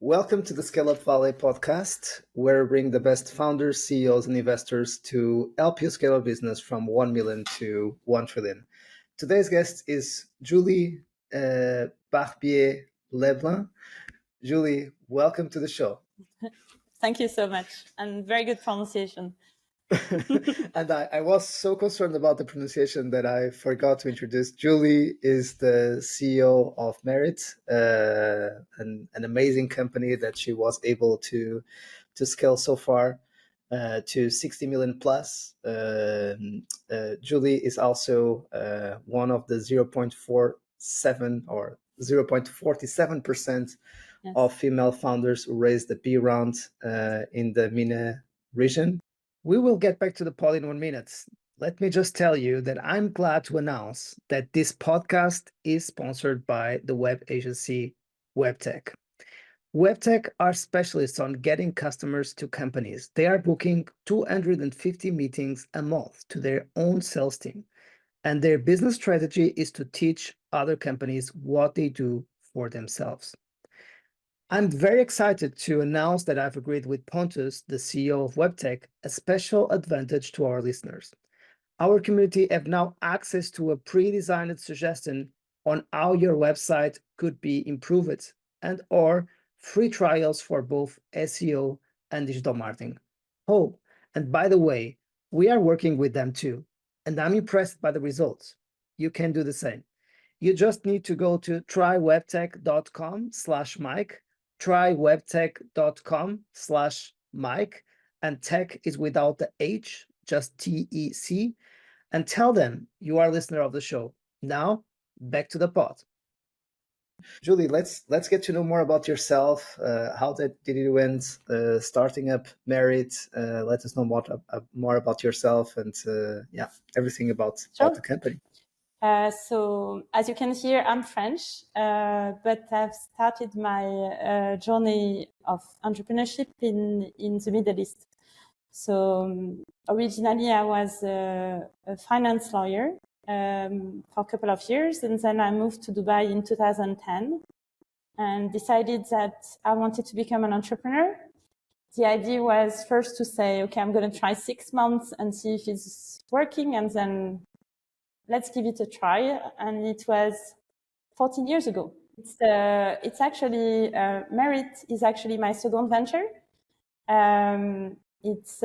Welcome to the Scale Up Valley podcast, where we bring the best founders, CEOs, and investors to help you scale a business from 1 million to 1 trillion. Today's guest is Julie Barbier-Leblan. Julie, welcome to the show. Thank you so much, and very good pronunciation. And I was so concerned about the pronunciation that I forgot to introduce. Julie is the CEO of Merit, an amazing company that she was able to scale so far to 60 million plus. Julie is also one of the 0.47 or 0.47% of female founders who raised the B round in the MENA region. We will get back to the pod in 1 minute. Let me just tell you that I'm glad to announce that this podcast is sponsored by the web agency WebTech. WebTech are specialists on getting customers to companies. They are booking 250 meetings a month to their own sales team. And their business strategy is to teach other companies what they do for themselves. I'm very excited to announce that I've agreed with Pontus, the CEO of WebTech, a special advantage to our listeners. Our community have now access to a pre-designed suggestion on how your website could be improved and or free trials for both SEO and digital marketing. Oh, and by the way, we are working with them too, and I'm impressed by the results. You can do the same. You just need to go to trywebtech.com/Mike, trywebtech.com/Mike, and tech is without the H, just TEC, and tell them you are a listener of the show. Now, back to the pod. Julie, let's get to know more about yourself. How did you end starting up Merit? Let us know more about yourself and everything about the company. So as you can hear, I'm French, but I've started my journey of entrepreneurship in the Middle East. So originally I was a finance lawyer for a couple of years, and then I moved to Dubai in 2010 and decided that I wanted to become an entrepreneur. The idea was first to say, okay, I'm going to try 6 months and see if it's working, and then let's give it a try. And it was 14 years ago. It's actually, Merit is actually my second venture. It's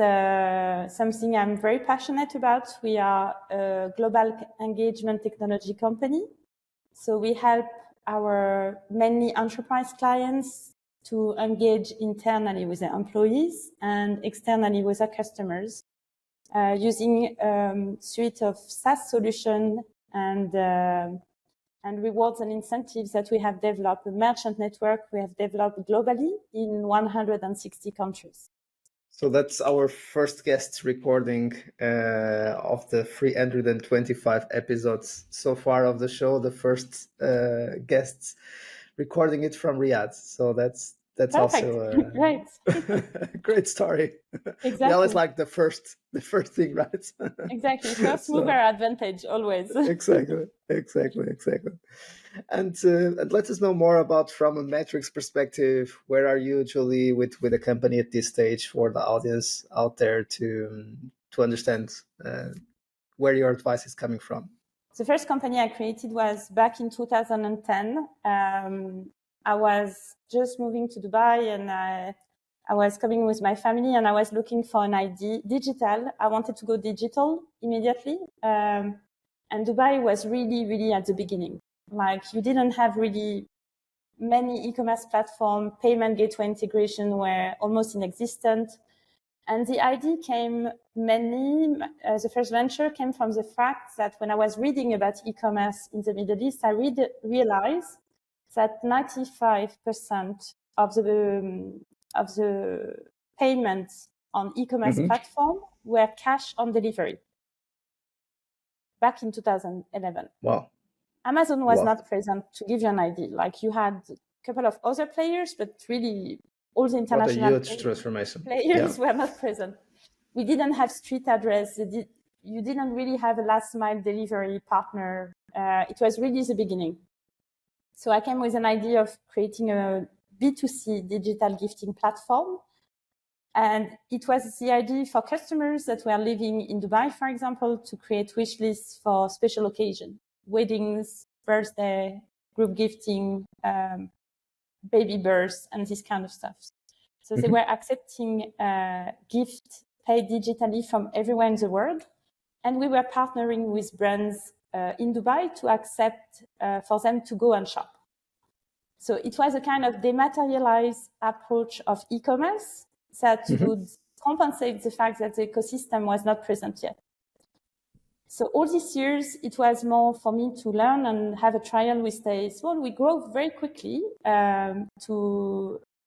something I'm very passionate about. We are a global engagement technology company. So we help our mainly enterprise clients to engage internally with their employees and externally with their customers. Using suite of SaaS solution and rewards and incentives that we have developed, a merchant network we have developed globally in 160 countries. So that's our first guest recording of the 325 episodes so far of the show. The first guests recording it from Riyadh. So that's perfect. Also right. Great story. Exactly. We always like the first thing, right? Exactly. First mover advantage always. Exactly. And let us know more about, from a metrics perspective, where are you, Julie, with the company at this stage, for the audience out there to understand where your advice is coming from. The first company I created was back in 2010. I was just moving to Dubai, and I was coming with my family, and I was looking for an ID digital. I wanted to go digital immediately. And Dubai was really, really at the beginning. Like, you didn't have really many e-commerce platform, payment gateway integration were almost inexistent. And the idea came mainly, the first venture came from the fact that when I was reading about e-commerce in the Middle East, I realized that 95% of the payments on e-commerce platform were cash on delivery back in 2011. Wow. Amazon was not present, to give you an idea. Like, you had a couple of other players, but really all the international players were not present. We didn't have street address. You didn't really have a last mile delivery partner. It was really the beginning. So I came with an idea of creating a B2C digital gifting platform. And it was the idea for customers that were living in Dubai, for example, to create wish lists for special occasions, weddings, birthday, group gifting, baby births, and this kind of stuff. So they were accepting gifts paid digitally from everywhere in the world. And we were partnering with brands in Dubai to accept for them to go and shop. So it was a kind of dematerialized approach of e-commerce that would compensate the fact that the ecosystem was not present yet. So all these years, it was more for me to learn and have a trial with this. Well, we grew very quickly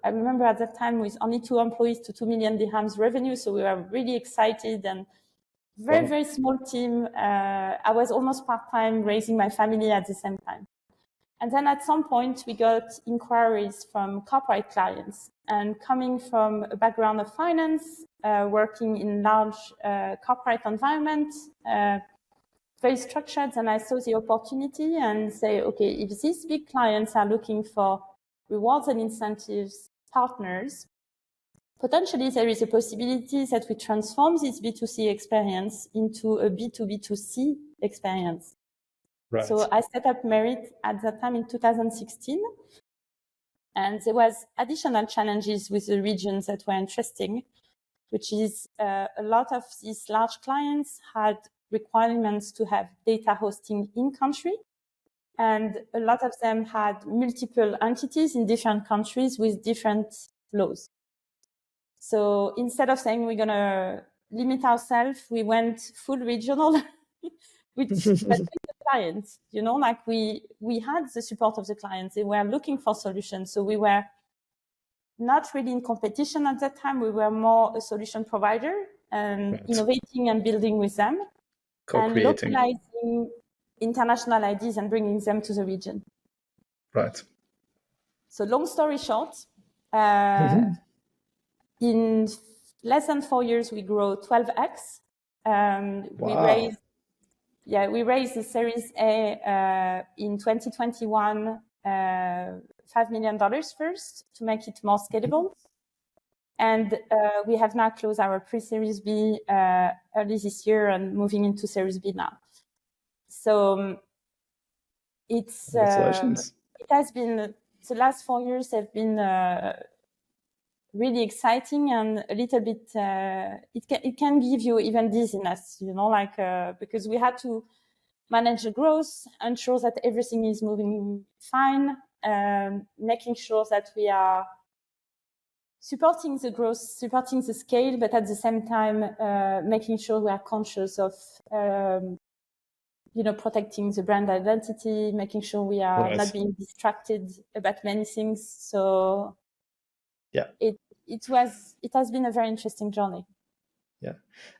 I remember at that time with only 2 employees to 2 million dirhams revenue. So we were really excited and very small team. I was almost part-time raising my family at the same time. And then at some point, we got inquiries from corporate clients. And coming from a background of finance, working in large corporate environment, very structured, and I saw the opportunity and say, okay, if these big clients are looking for rewards and incentives partners, potentially there is a possibility that we transform this B2C experience into a B2B2C experience. Right. So I set up Merit at that time in 2016. And there was additional challenges with the regions that were interesting, which is a lot of these large clients had requirements to have data hosting in country. And a lot of them had multiple entities in different countries with different laws. So instead of saying we're going to limit ourselves, we went full regional, which with the clients, like we had the support of the clients. They were looking for solutions. So we were not really in competition at that time. We were more a solution provider and innovating and building with them and localizing international ideas and bringing them to the region. Right. So long story short, in less than 4 years, we grew 12x. Wow. We raised the Series A in 2021, $5 million first to make it more scalable. And we have now closed our pre-Series B early this year and moving into Series B now. So it's it has been, the last 4 years have been really exciting and a little bit, it can give you even dizziness, because we had to manage the growth, ensure that everything is moving fine, making sure that we are supporting the growth, supporting the scale, but at the same time, making sure we are conscious of, protecting the brand identity, making sure we are not being distracted about many things. So yeah, it has been a very interesting journey. Yeah,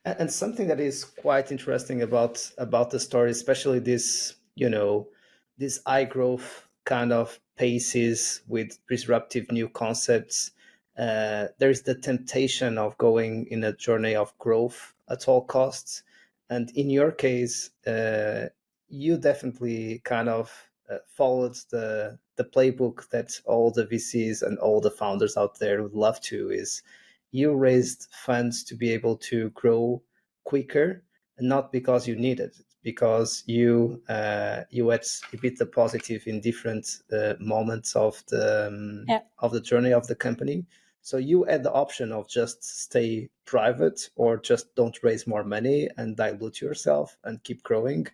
and something that is quite interesting about the story, especially this, this high growth kind of paces with disruptive new concepts. There is the temptation of going in a journey of growth at all costs, and in your case, you definitely kind of followed the playbook that all the VCs and all the founders out there would love to. Is you raised funds to be able to grow quicker, and not because you needed it, because you had a bit the positive in different moments of the journey of the company. So you had the option of just stay private or just don't raise more money and dilute yourself and keep growing.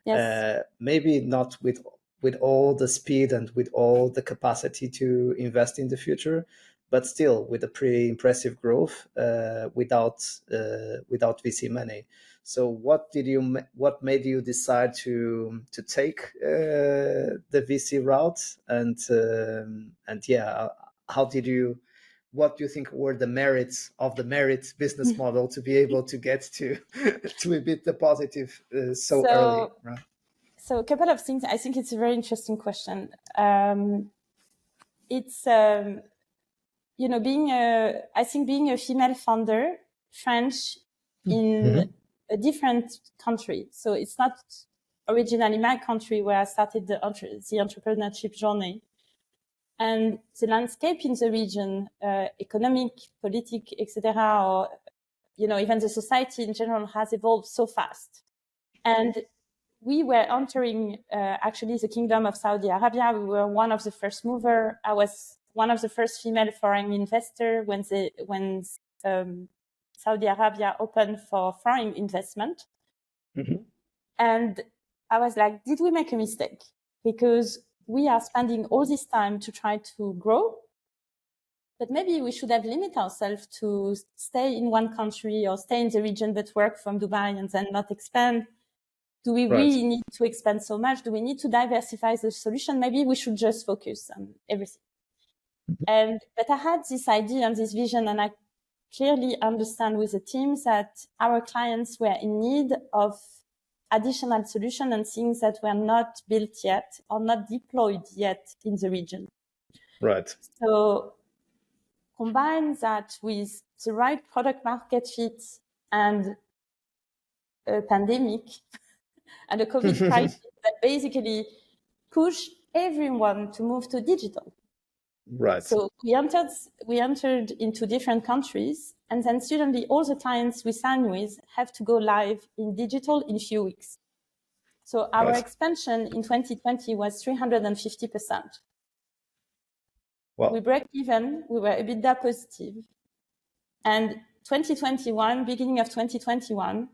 Yes. Maybe not with all the speed and with all the capacity to invest in the future, but still with a pretty impressive growth without VC money. So what made you decide to take the VC route, and how did you? What do you think were the merits of the Merit business model to be able to get to a bit the positive so early? Right? So a couple of things. I think it's a very interesting question. It's being a female founder, French, in a different country. So it's not originally my country where I started the entrepreneurship journey. And the landscape in the region, economic, political, etc., or even the society in general has evolved so fast. And we were entering actually the Kingdom of Saudi Arabia. We were one of the first mover. I was one of the first female foreign investor when Saudi Arabia opened for foreign investment. Mm-hmm. And I was like, did we make a mistake? Because we are spending all this time to try to grow, but maybe we should have limited ourselves to stay in one country or stay in the region, but work from Dubai and then not expand. Do we really need to expand so much? Do we need to diversify the solution? Maybe we should just focus on everything. Mm-hmm. But I had this idea and this vision, and I clearly understand with the teams that our clients were in need of additional solutions and things that were not built yet or not deployed yet in the region. Right. So combine that with the right product market fit and a pandemic and a COVID crisis that basically pushed everyone to move to digital. Right. So we entered into different countries, and then suddenly all the clients we sign with have to go live in digital in a few weeks. So our expansion in 2020 was 350%. Wow. We break even, we were EBITDA positive. And 2021, beginning of 2021,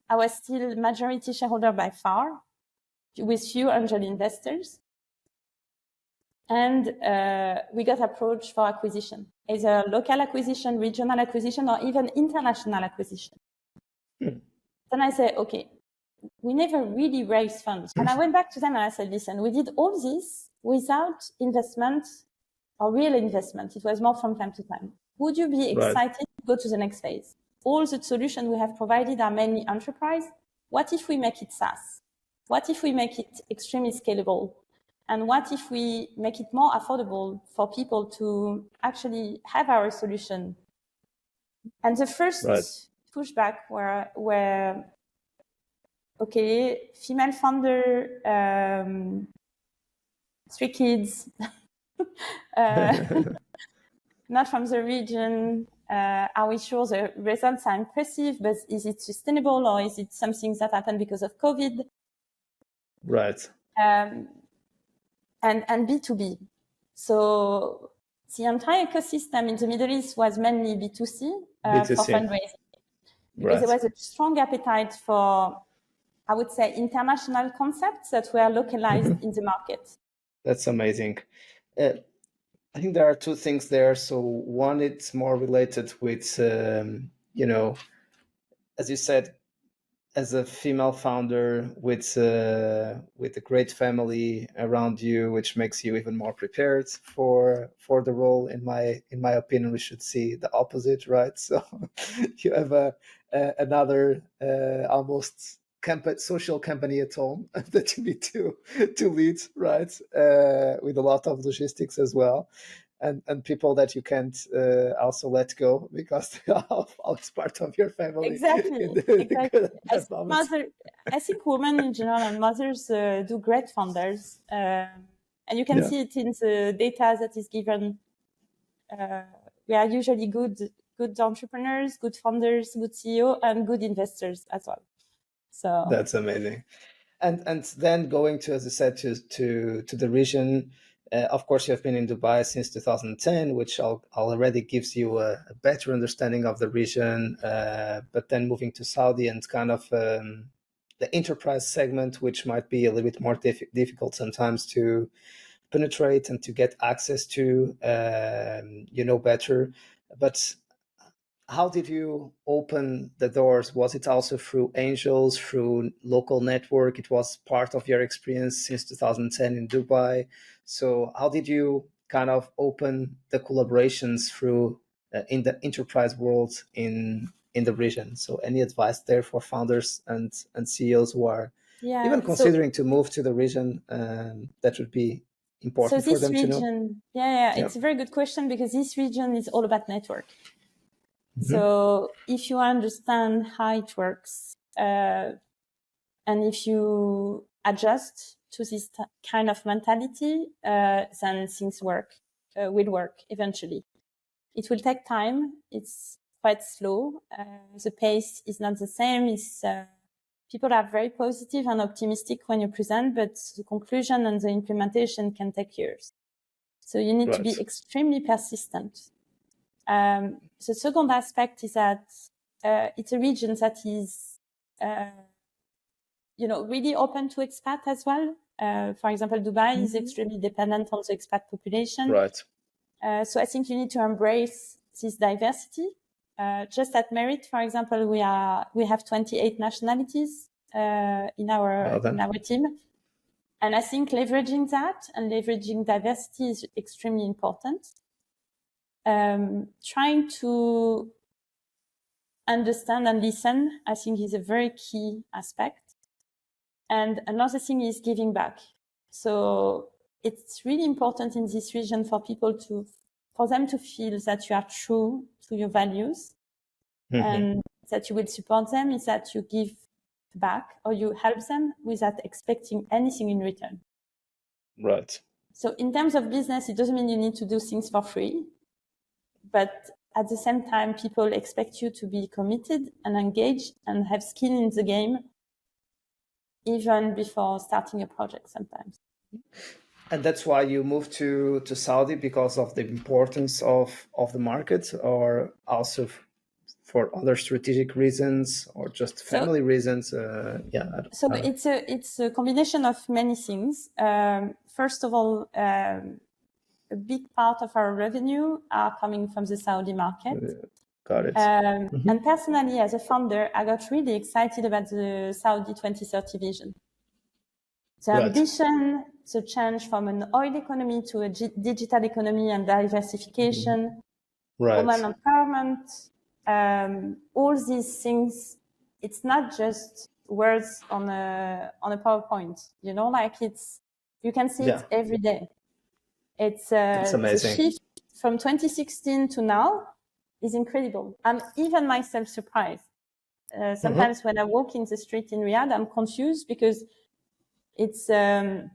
I was still majority shareholder by far, with few angel investors. And we got approached for acquisition, either local acquisition, regional acquisition, or even international acquisition. Then I said, okay, we never really raised funds. And I went back to them and I said, listen, we did all this without investment or real investment. It was more from time to time. Would you be excited to go to the next phase? All the solutions we have provided are mainly enterprise. What if we make it SaaS? What if we make it extremely scalable? And what if we make it more affordable for people to actually have our solution? And the first pushback were okay, female founder, 3 kids, not from the region. Are we sure the results are impressive, but is it sustainable, or is it something that happened because of COVID? Right. And B2B. So the entire ecosystem in the Middle East was mainly B2C, for fundraising. Because there was a strong appetite for, I would say, international concepts that were localized in the market. That's amazing. I think there are 2 things there. So one, it's more related with, as you said, as a female founder with a great family around you, which makes you even more prepared for the role. In my opinion, we should see the opposite, right? So you have another almost social company at home that you need to lead, right? With a lot of logistics as well. And people that you can't also let go because they are always part of your family. Exactly. I think women in general and mothers do great founders. And you can see it in the data that is given. We are usually good entrepreneurs, good founders, good CEO, and good investors as well. So that's amazing. And then going to, as I said, to the region. Of course, you have been in Dubai since 2010, which already gives you a better understanding of the region. But then moving to Saudi and kind of the enterprise segment, which might be a little bit more difficult sometimes to penetrate and to get access to, better. But how did you open the doors? Was it also through angels, through local network? It was part of your experience since 2010 in Dubai. So how did you kind of open the collaborations through in the enterprise world in the region? So any advice there for founders and CEOs who are even considering to move to the region, that would be important for them to know? It's a very good question, because this region is all about network. So if you understand how it works, and if you adjust to this kind of mentality, then things will work eventually. It will take time. It's quite slow. The pace is not the same. People are very positive and optimistic when you present, but the conclusion and the implementation can take years. So you need to be extremely persistent. The second aspect is that it's a region that is, really open to expat as well. For example, Dubai is extremely dependent on the expat population. Right. So I think you need to embrace this diversity. Just at Merit, for example, we have 28 nationalities in our team, and I think leveraging that and leveraging diversity is extremely important. Trying to understand and listen, I think, is a very key aspect. And another thing is giving back. So it's really important in this region for them to feel that you are true to your values and that you will support them, is that you give back or you help them without expecting anything in return. Right. So in terms of business, it doesn't mean you need to do things for free, but at the same time, people expect you to be committed and engaged and have skin in the game, even before starting a project sometimes. And that's why you moved to Saudi, because of the importance of the market, or also for other strategic reasons, or just family reasons? So it's a combination of many things. First of all, a big part of our revenue are coming from the Saudi market. Got it. And personally, as a founder, I got really excited about the Saudi 2030 vision. The ambition, the change from an oil economy to a digital economy and diversification, women empowerment, all these things. It's not just words on a PowerPoint, you can see it every day. It's amazing. The shift from 2016 to now is incredible. I'm even myself surprised. Sometimes when I walk in the street in Riyadh, I'm confused because the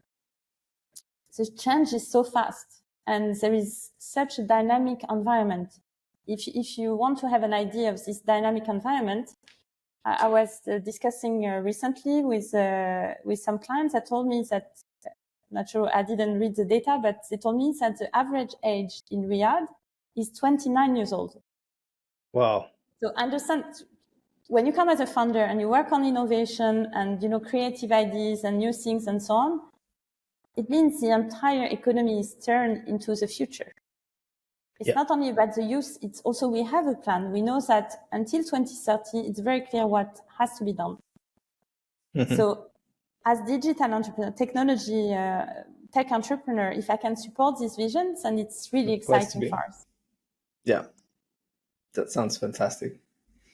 change is so fast and there is such a dynamic environment. If you want to have an idea of this dynamic environment, I was discussing recently with some clients that told me that, not sure, I didn't read the data, but they told me that the average age in Riyadh is 29 years old. Wow. So understand, when you come as a founder and you work on innovation and, creative ideas and new things and so on, it means the entire economy is turned into the future. It's not only about the youth, it's also we have a plan. We know that until 2030, it's very clear what has to be done. So as digital entrepreneur, technology, tech entrepreneur, if I can support these visions, and it's really exciting for us. Yeah. That sounds fantastic.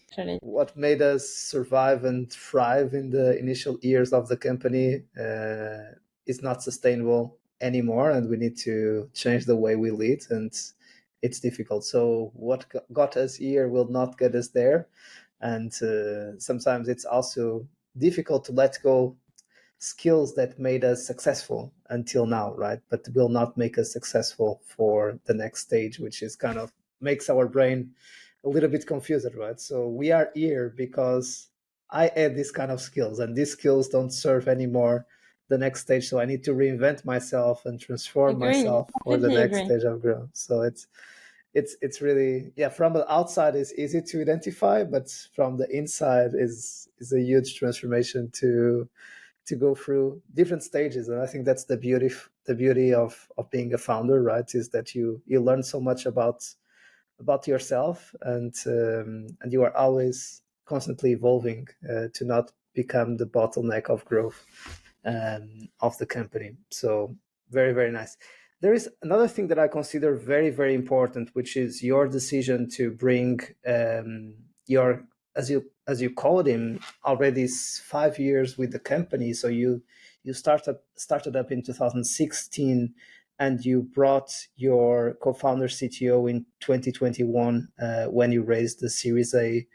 Actually. What made us survive and thrive in the initial years of the company is not sustainable anymore, and we need to change the way we lead, and it's difficult. So what got us here will not get us there, and sometimes it's also difficult to let go skills that made us successful until now, right? But will not make us successful for the next stage, which is kind of makes our brain a little bit confused, right? So we are here because I had these kind of skills, and these skills don't serve anymore the next stage. So I need to reinvent myself and transform myself for the next stage of growth. So it's really, from the outside is easy to identify, but from the inside is a huge transformation to go through different stages. And I think that's the beauty of being a founder, right? Is that you learn so much about yourself, and you are always constantly evolving to not become the bottleneck of growth of the company. So very, very nice. There is another thing that I consider very, very important, which is your decision to bring your, as you called him, already 5 years with the company. So you started up in 2016, and you brought your co-founder CTO in 2021 when you raised the Series A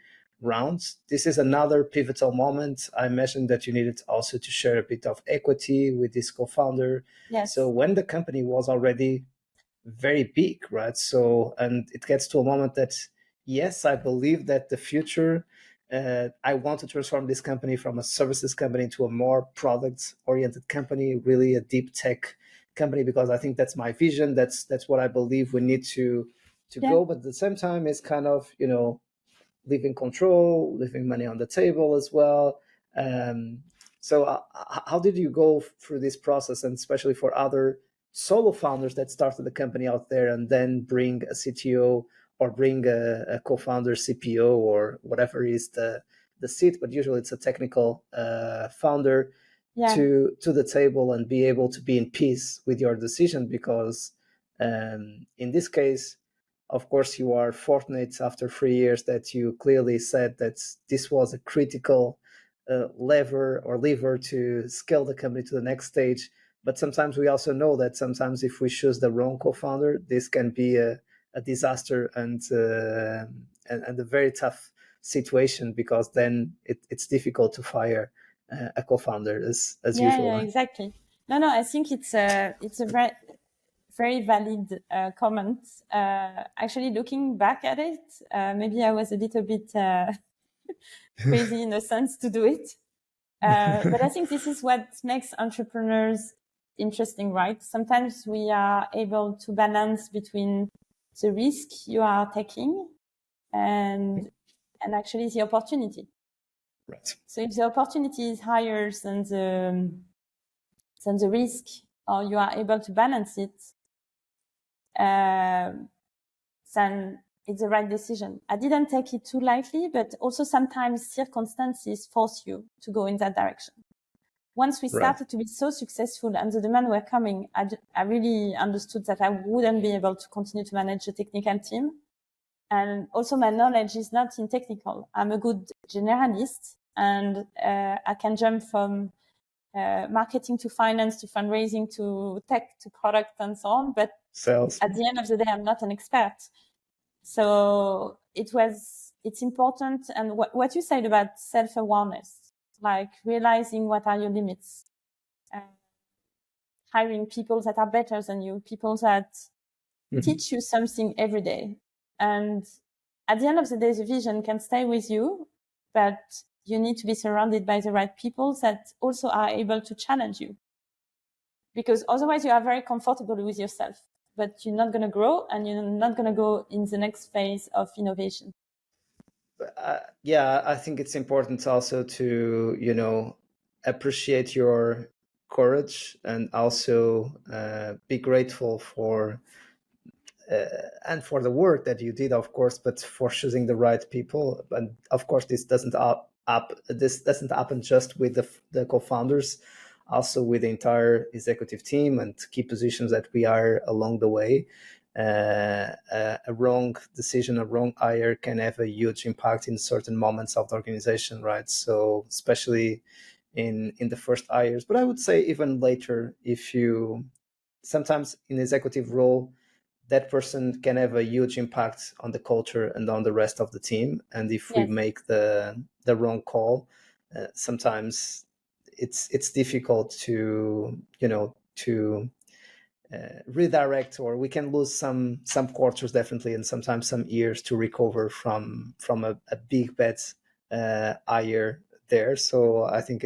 rounds. This is another pivotal moment. I mentioned that you needed also to share a bit of equity with this co-founder. Yes. So when the company was already very big, right? So, and it gets to a moment that, yes, I believe that the future, I want to transform this company from a services company into a more product-oriented company, really a deep tech company, because I think that's my vision. That's what I believe we need to go. But at the same time, it's kind of, leaving control, leaving money on the table as well. So how did you go through this process, and especially for other solo founders that started the company out there and then bring a CTO or bring a co-founder, CPO, or whatever is the seat, but usually it's a technical founder to the table, and be able to be in peace with your decision? Because in this case, of course, you are fortunate after 3 years that you clearly said that this was a critical lever to scale the company to the next stage. But sometimes we also know that sometimes if we choose the wrong co-founder, this can be a disaster and a very tough situation, because then it's difficult to fire a co-founder as usual. Yeah, exactly. No, I think it's a very valid comment. Actually, looking back at it, maybe I was a little bit crazy in a sense to do it. But I think this is what makes entrepreneurs interesting, right? Sometimes we are able to balance between the risk you are taking and actually the opportunity. Right. So if the opportunity is higher than the risk, or you are able to balance it, then it's the right decision. I didn't take it too lightly, but also sometimes circumstances force you to go in that direction. Once we started to be so successful and the demand were coming, I really understood that I wouldn't be able to continue to manage a technical team. And also my knowledge is not in technical. I'm a good generalist, and I can jump from marketing to finance to fundraising to tech to product and so on. But sales, at the end of the day, I'm not an expert. So it's important. And what you said about self-awareness, like realizing what are your limits, hiring people that are better than you, people that teach you something every day. And at the end of the day, the vision can stay with you, but you need to be surrounded by the right people that also are able to challenge you. Because otherwise you are very comfortable with yourself, but you're not going to grow, and you're not going to go in the next phase of innovation. Yeah, I think it's important also to, appreciate your courage, and also be grateful for and for the work that you did, of course, but for choosing the right people. And of course, this doesn't happen just with the co-founders, also with the entire executive team and key positions that we are along the way. A wrong decision, a wrong hire can have a huge impact in certain moments of the organization, right? So especially in the first hires, but I would say even later, if you sometimes in executive role, that person can have a huge impact on the culture and on the rest of the team. And if we make the wrong call, sometimes it's difficult to redirect, or we can lose some quarters definitely, and sometimes some years to recover from a big bet hire there. So I think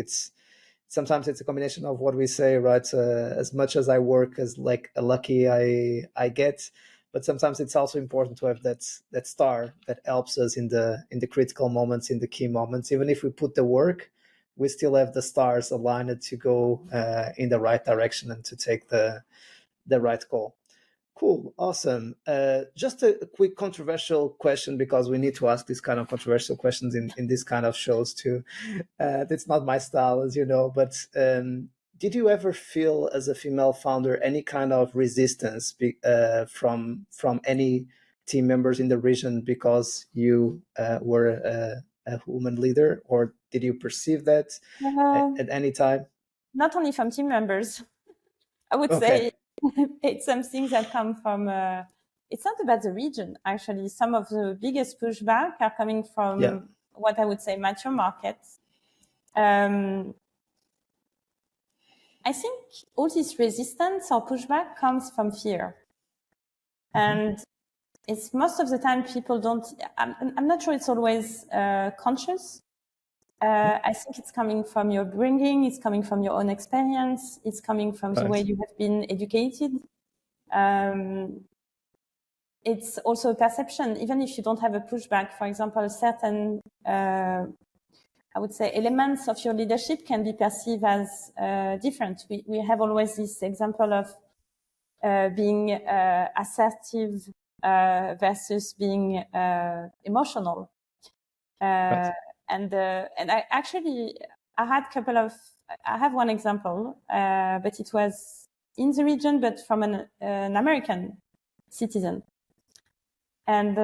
sometimes it's a combination of what we say, right? As much as I work as like a lucky I get, but sometimes it's also important to have that star that helps us in the critical moments, in the key moments. Even if we put the work, we still have the stars aligned to go in the right direction and to take the right call. Cool, awesome. Just a quick controversial question, because we need to ask these kind of controversial questions in this kind of shows too. That's not my style, as you know, but did you ever feel as a female founder any kind of resistance from any team members in the region because you were a woman leader, or did you perceive that at any time? Not only from team members, I would say it's something that come from, it's not about the region, actually. Some of the biggest pushback are coming from what I would say mature markets, I think all this resistance or pushback comes from fear. And it's most of the time people don't, I'm not sure it's always conscious. I think it's coming from your bringing, it's coming from your own experience, it's coming from the way you have been educated. It's also a perception, even if you don't have a pushback. For example, certain, I would say, elements of your leadership can be perceived as different. We have always this example of being assertive versus being emotional. And I actually, I have one example, but it was in the region, but from an American citizen. And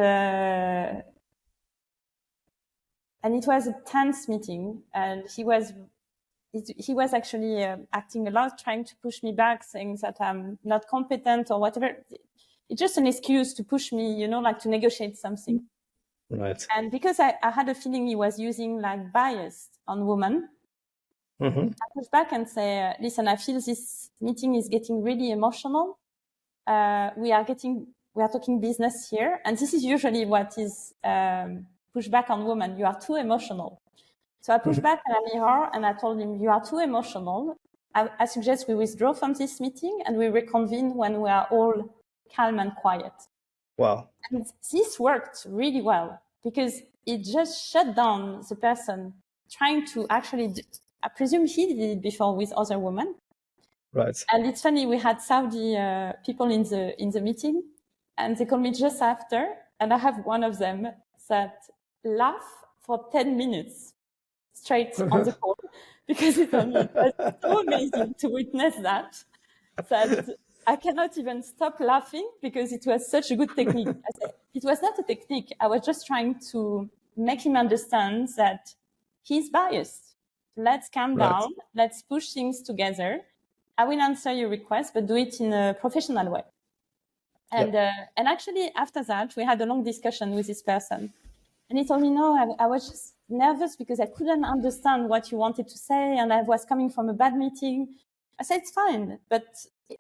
it was a tense meeting, and he was actually acting a lot, trying to push me back, saying that I'm not competent or whatever. It's just an excuse to push me, like to negotiate something. Right. And because I had a feeling he was using like bias on women, I push back and say, listen, I feel this meeting is getting really emotional. We are talking business here. And this is usually what is pushback on women. You are too emotional. So I pushed back and I mirror and I told him, you are too emotional. I suggest we withdraw from this meeting and we reconvene when we are all calm and quiet. Wow. And this worked really well because it just shut down the person trying to actually, I presume he did it before with other women. Right. And it's funny, we had Saudi people in the meeting and they called me just after. And I have one of them that laughed for 10 minutes straight on the call because it was so amazing to witness that I cannot even stop laughing because it was such a good technique. It was not a technique. I was just trying to make him understand that he's biased. Let's calm down. Let's push things together. I will answer your request, but do it in a professional way. And actually, after that, we had a long discussion with this person. And he told me, no, I was just nervous because I couldn't understand what you wanted to say. And I was coming from a bad meeting. I said, it's fine. But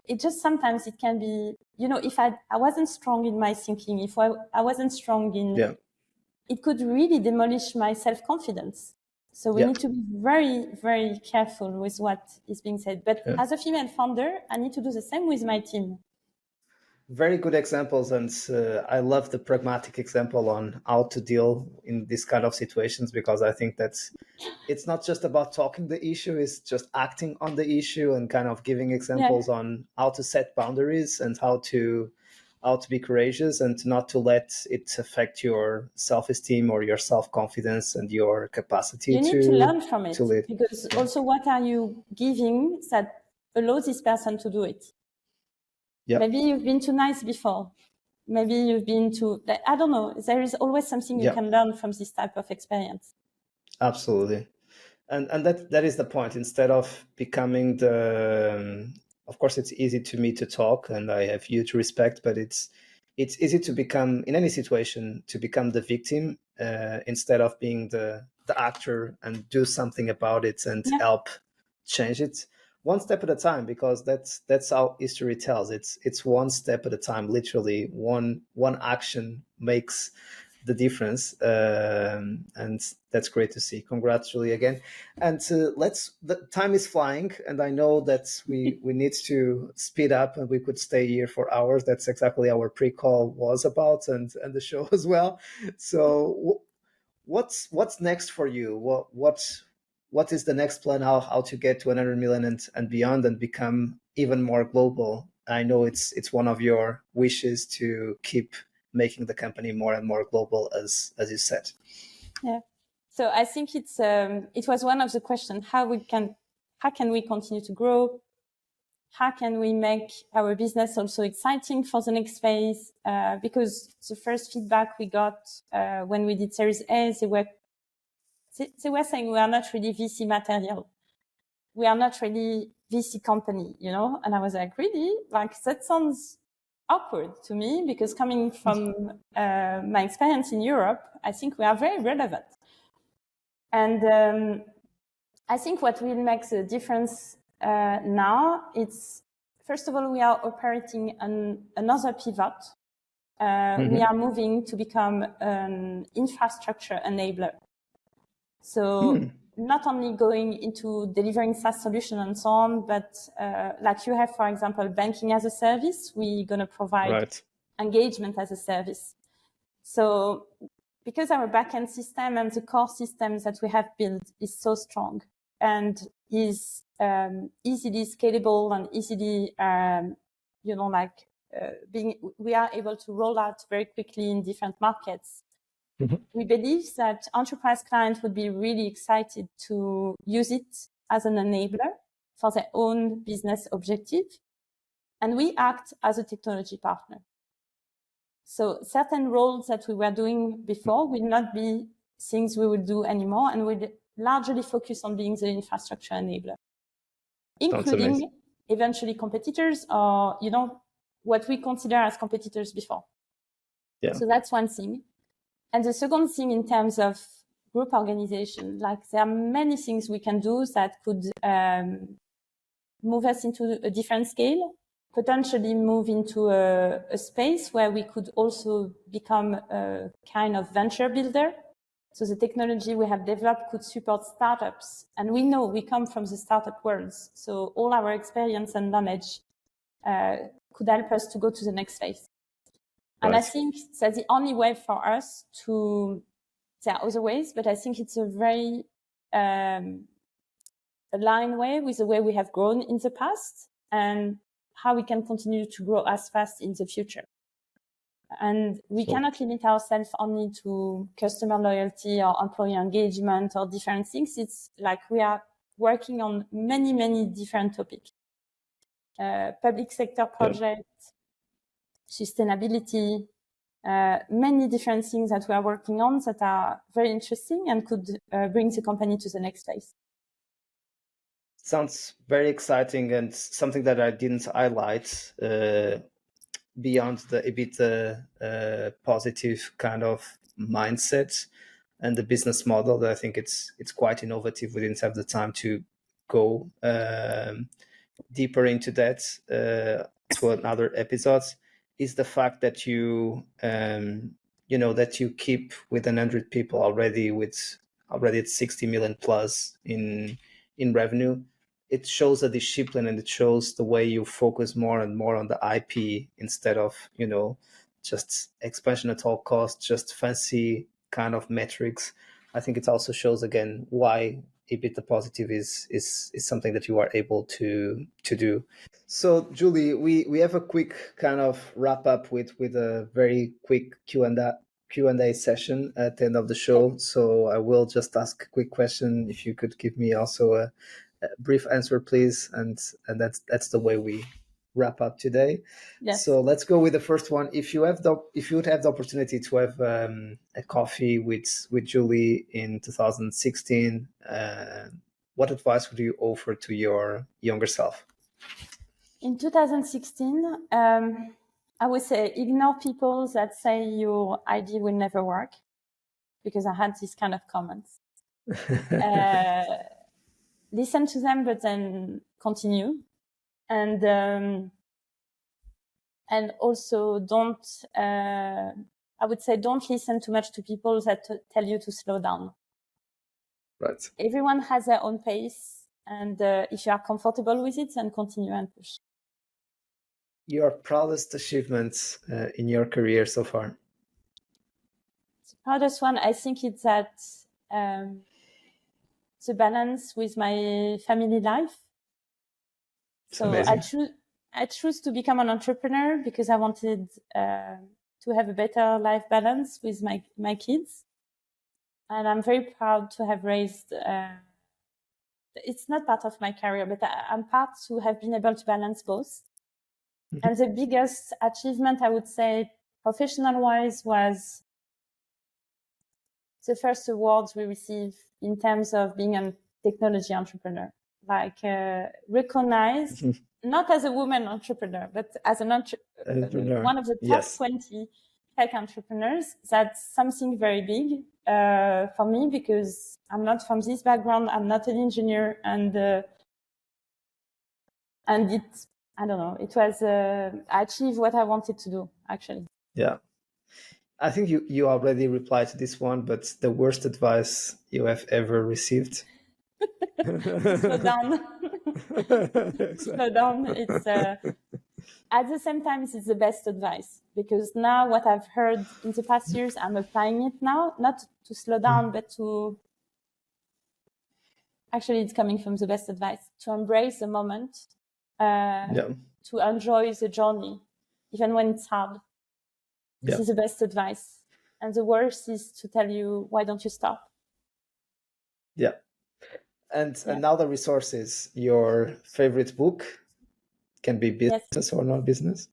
it just sometimes it can be, if I wasn't strong in my thinking, if I wasn't strong in, it could really demolish my self-confidence. So we need to be very, very careful with what is being said. But as a female founder, I need to do the same with my team. Very good examples, and I love the pragmatic example on how to deal in this kind of situations, because I think that it's not just about talking the issue, it's just acting on the issue and kind of giving examples on how to set boundaries and how to be courageous and not to let it affect your self-esteem or your self-confidence and your capacity you need to learn from it, because also what are you giving that allows this person to do it? Maybe you've been too nice before. Maybe you've been too, I don't know. There is always something you can learn from this type of experience. Absolutely. And that is the point. Instead of becoming of course, it's easy to me to talk and I have huge respect, but it's easy to become, in any situation, to become the victim instead of being the actor and do something about it and help change it. One step at a time, because that's how history tells. It's one step at a time. Literally, one action makes the difference, and that's great to see. Congrats, Julie, again. And the time is flying, and I know that we need to speed up, and we could stay here for hours. That's exactly our pre-call was about, and the show as well. So, what's next for you? What is the next plan? How to get to 100 million and beyond and become even more global? I know it's one of your wishes to keep making the company more and more global, as you said. Yeah. So I think it was one of the questions, how can we continue to grow? How can we make our business also exciting for the next phase? Because the first feedback we got when we did Series A, they were saying we are not really VC material. We are not really VC company, And I was like, really? Like, that sounds awkward to me, because coming from my experience in Europe, I think we are very relevant. And I think what will make the difference now, it's, first of all, we are operating on another pivot. We are moving to become an infrastructure enabler. So not only going into delivering SaaS solution and so on, but like you have, for example, banking as a service, we're going to provide engagement as a service. So because our backend system and the core systems that we have built is so strong and is easily scalable and easily, we are able to roll out very quickly in different markets. We believe that enterprise clients would be really excited to use it as an enabler for their own business objective. And we act as a technology partner. So certain roles that we were doing before will not be things we will do anymore, and we'll largely focus on being the infrastructure enabler, including eventually competitors or, what we consider as competitors before. Yeah. So that's one thing. And the second thing, in terms of group organization, like there are many things we can do that could move us into a different scale, potentially move into a space where we could also become a kind of venture builder. So the technology we have developed could support startups. And we know we come from the startup worlds. So all our experience and knowledge could help us to go to the next phase. And I think that's the only way for us to, there are other ways, but I think it's a very aligned way with the way we have grown in the past and how we can continue to grow as fast in the future. And we cannot limit ourselves only to customer loyalty or employee engagement or different things. It's like we are working on many, many different topics. Public sector projects, sustainability, many different things that we are working on that are very interesting and could bring the company to the next phase. Sounds very exciting and something that I didn't highlight beyond the EBITDA positive kind of mindset and the business model. That I think it's quite innovative. We didn't have the time to go deeper into that to another episodes. Is the fact that you that you keep with 100 people already at 60 million plus in revenue. It shows a discipline, and it shows the way you focus more and more on the IP instead of just expansion at all costs, just fancy kind of metrics. I think it also shows again why EBITDA positive is something that you are able to do. So Julie, we have a quick kind of wrap up with a very quick Q&A session at the end of the show. So I will just ask a quick question. If you could give me also a brief answer, please, and that's the way we wrap up today. Yes. So let's go with the first one. If you would have the opportunity to have a coffee with Julie in 2016, what advice would you offer to your younger self? In 2016, I would say ignore people that say your idea will never work, because I had these kind of comments. Listen to them, but then continue. And also don't, I would say don't listen too much to people that tell you to slow down. Right. Everyone has their own pace. And if you are comfortable with it, then continue and push. Your proudest achievements in your career so far? The proudest one, I think it's that the balance with my family life. So I choose to become an entrepreneur because I wanted to have a better life balance with my kids. And I'm very proud to have raised, it's not part of my career, but I'm proud to have been able to balance both. Mm-hmm. And the biggest achievement, I would say, professional-wise, was the first awards we received in terms of being a technology entrepreneur. Like recognized, mm-hmm. not as a woman entrepreneur, but as an entrepreneur, one of the top 20 tech entrepreneurs. That's something very big for me because I'm not from this background. I'm not an engineer, and it, I don't know, it was I achieved what I wanted to do actually. Yeah. I think you already replied to this one, but the worst advice you have ever received? Slow down. Slow down. It's at the same time, it's the best advice because now what I've heard in the past years, I'm applying it now, not to slow down, but to actually, it's coming from the best advice to embrace the moment, to enjoy the journey, even when it's hard. This is the best advice. And the worst is to tell you, why don't you stop? Yeah. And another resource is your favorite book. Can be business or not business.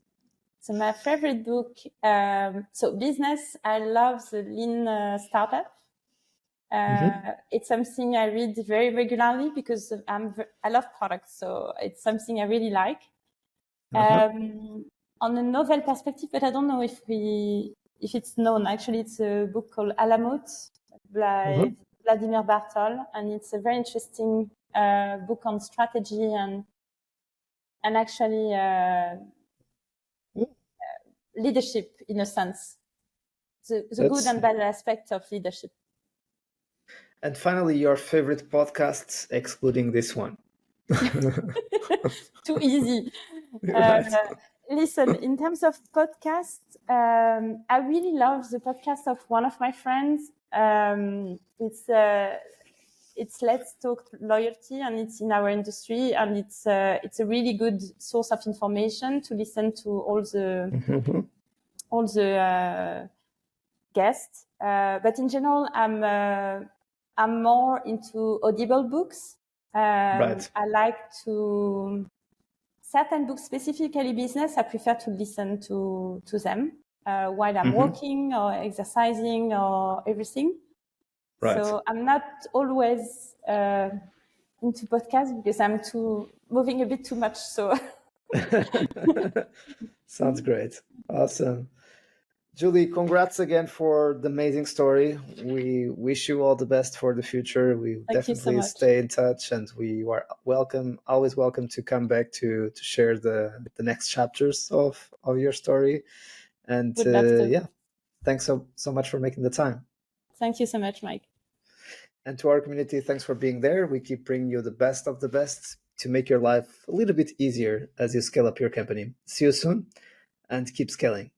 So my favorite book, so business, I love the Lean Startup. It's something I read very regularly because I love products. So it's something I really like. On a novel perspective, but I don't know if it's known. Actually, it's a book called Alamut by Vladimir Bartol, and it's a very interesting book on strategy and actually leadership in a sense, the good and bad aspects of leadership. And finally, your favorite podcasts, excluding this one. Too easy. Listen, in terms of podcasts, I really love the podcast of one of my friends. It's Let's Talk Loyalty, and it's in our industry, and it's a really good source of information to listen to all the guests. But in general, I'm more into audible books. I like to certain books, specifically business. I prefer to listen to them while I'm walking or exercising or everything. So I'm not always into podcasts because I'm moving a bit too much. So sounds great. Awesome. Julie, congrats again for the amazing story. We wish you all the best for the future. We definitely stay in touch, and we are always welcome to come back to share the next chapters of your story. And thanks so much for making the time. Thank you so much, Mike. And to our community, thanks for being there. We keep bringing you the best of the best to make your life a little bit easier as you scale up your company. See you soon, and keep scaling.